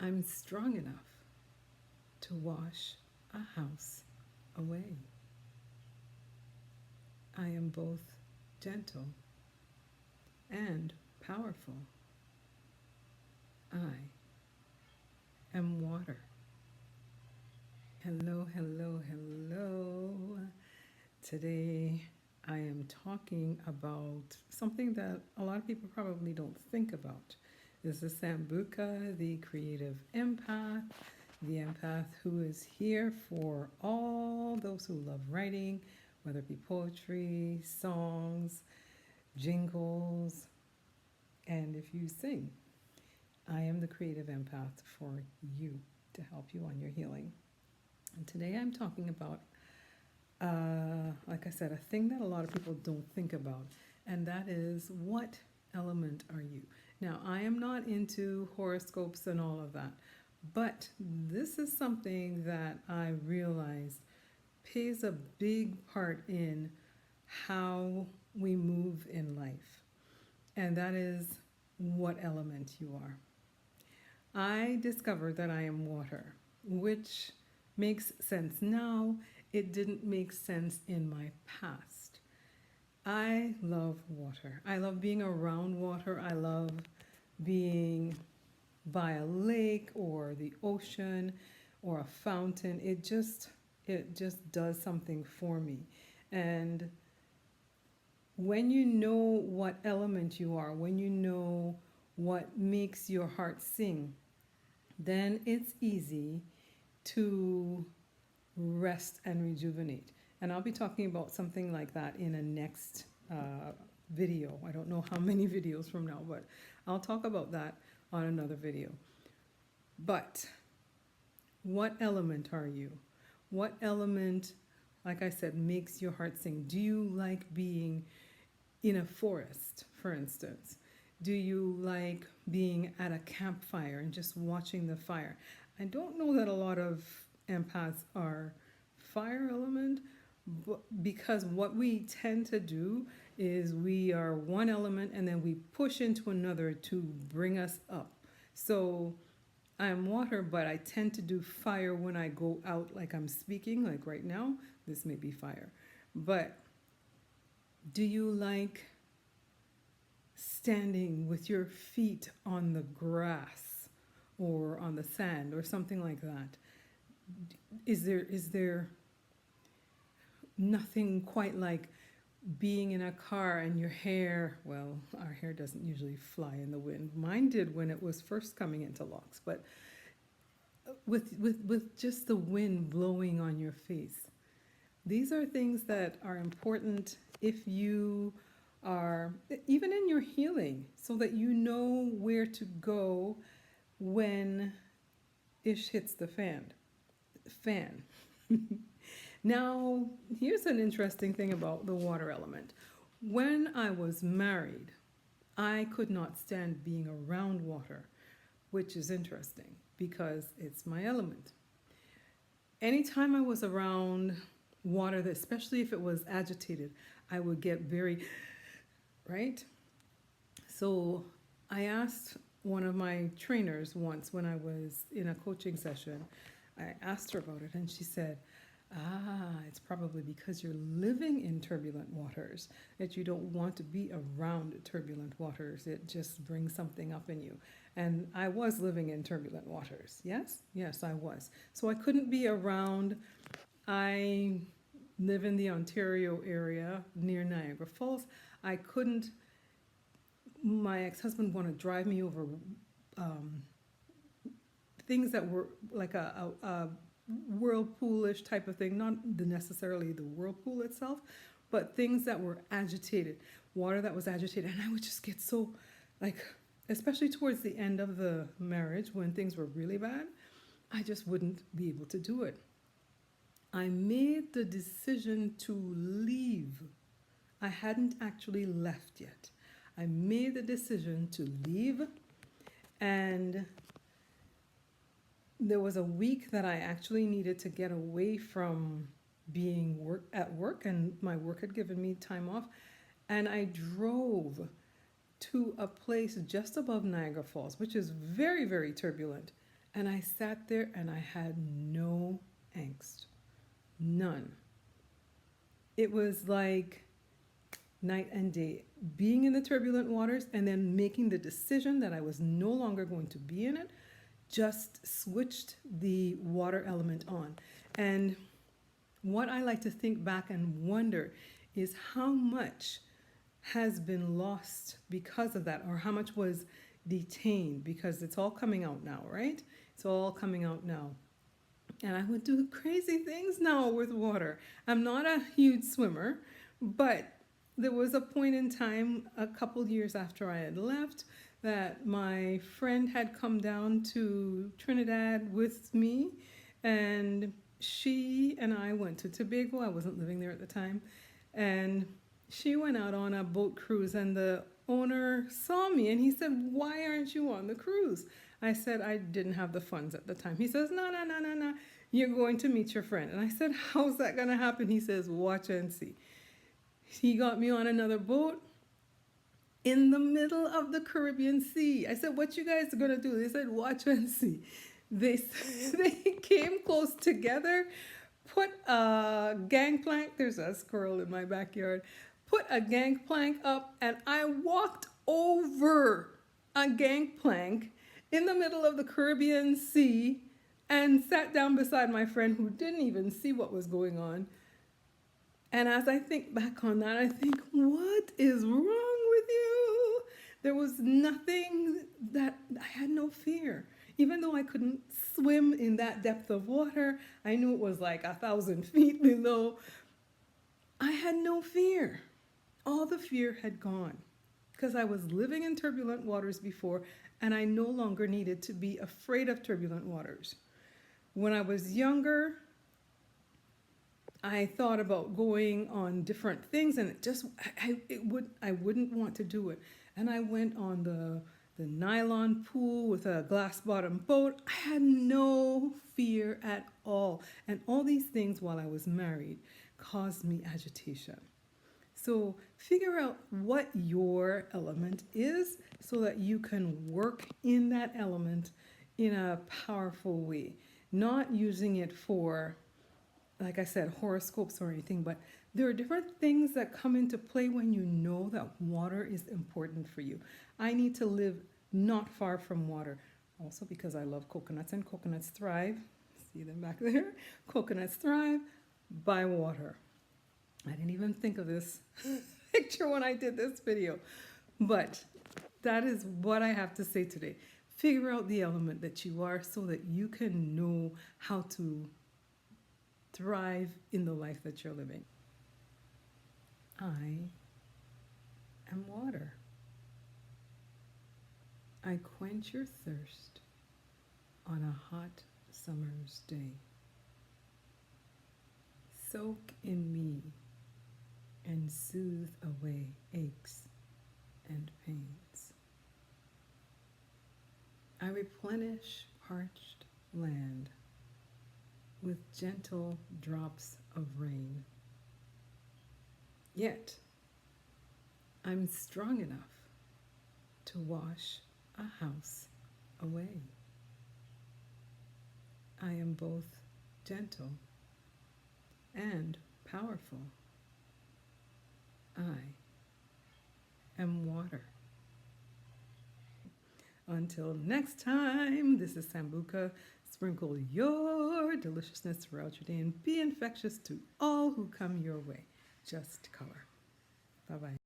I'm strong enough to wash a house away. I am both gentle and powerful. I am water. Hello, hello, hello. Today I am talking about something that a lot of people probably don't think about. This is Sambuka, the creative empath, the empath who is here for all those who love writing, whether it be poetry, songs, jingles, and if you sing. I am the creative empath for you to help you on your healing. And today I'm talking about, like I said, a thing that a lot of people don't think about, and that is, what element are you? Now, I am not into horoscopes and all of that, but this is something that I realized plays a big part in how we move in life, and that is what element you are. I discovered that I am water, which makes sense now. It didn't make sense in my past. I love water. I love being around water. I love being by a lake or the ocean or a fountain. It just does something for me. And when you know what element you are, when you know what makes your heart sing, then it's easy to rest and rejuvenate. And I'll be talking about something like that in a next video. I don't know how many videos from now, but I'll talk about that on another video. But what element are you? What element, like I said, makes your heart sing? Do you like being in a forest, for instance? Do you like being at a campfire and just watching the fire? I don't know that a lot of empaths are fire element, but because what we tend to do is we are one element and then we push into another to bring us up. So I'm water, but I tend to do fire when I go out, like I'm speaking, like right now. This may be fire. But do you like standing with your feet on the grass or on the sand or something like that? Is there nothing quite like being in a car and your hair, well, our hair doesn't usually fly in the wind. Mine did when it was first coming into locks, but with just the wind blowing on your face. These are things that are important if you are, even in your healing, so that you know where to go when ish hits the fan. Now, here's an interesting thing about the water element. When I was married, I could not stand being around water, which is interesting because it's my element. Anytime I was around water, especially if it was agitated, I would get very, right? So I asked one of my trainers once when I was in a coaching session, I asked her about it, and she said, it's probably because you're living in turbulent waters that you don't want to be around turbulent waters. It just brings something up in you. And I was living in turbulent waters. Yes? Yes, I was. So I couldn't be around. I live in the Ontario area near Niagara Falls. I couldn't, my ex-husband wanted to drive me over things that were like a whirlpoolish type of thing, not necessarily the whirlpool itself, but things that were agitated, water that was agitated. And I would just get so, like, especially towards the end of the marriage when things were really bad, I just wouldn't be able to do it. I made the decision to leave. I hadn't actually left yet. I made the decision to leave, and there was a week that I actually needed to get away from being at work, and my work had given me time off, and I drove to a place just above Niagara Falls, which is very, very turbulent. And I sat there and I had no angst. None. It was like night and day. Being in the turbulent waters and then making the decision that I was no longer going to be in it just switched the water element on. And what I like to think back and wonder is how much has been lost because of that, or how much was detained, because it's all coming out now, right? It's all coming out now. And I would do crazy things now with water. I'm not a huge swimmer, but there was a point in time, a couple years after I had left, that my friend had come down to Trinidad with me, and she and I went to Tobago. I wasn't living there at the time. And she went out on a boat cruise, and the owner saw me and he said, "Why aren't you on the cruise?" I said, "I didn't have the funds at the time." He says, "No, no, no, no, no. You're going to meet your friend." And I said, "How's that going to happen?" He says, "Watch and see." He got me on another boat in the middle of the Caribbean Sea. I said, "What you guys are going to do?" They said, "Watch and see." They, they came close together, put a gangplank. There's a squirrel in my backyard. Put a gangplank up, and I walked over a gangplank in the middle of the Caribbean Sea and sat down beside my friend who didn't even see what was going on. And as I think back on that, I think, what is wrong with you? There was nothing that I had no fear. Even though I couldn't swim in that depth of water, I knew it was like 1,000 feet below. I had no fear. All the fear had gone because I was living in turbulent waters before, and I no longer needed to be afraid of turbulent waters. When I was younger, I thought about going on different things, and I wouldn't want to do it. And I went on the nylon pool with a glass bottom boat. I had no fear at all. And all these things while I was married caused me agitation. So figure out what your element is so that you can work in that element in a powerful way. Not using it for, like I said, horoscopes or anything, but there are different things that come into play when you know that water is important for you. I need to live not far from water. Also because I love coconuts, and coconuts thrive. See them back there? Coconuts thrive by water. I didn't even think of this picture when I did this video. But that is what I have to say today. Figure out the element that you are so that you can know how to thrive in the life that you're living. I am water. I quench your thirst on a hot summer's day. Soak in me and soothe away aches and pains. I replenish parched land with gentle drops of rain. Yet, I'm strong enough to wash a house away. I am both gentle and powerful. I am water. Until next time, this is Sambuka. Sprinkle your deliciousness throughout your day and be infectious to all who come your way. Just color. Bye-bye.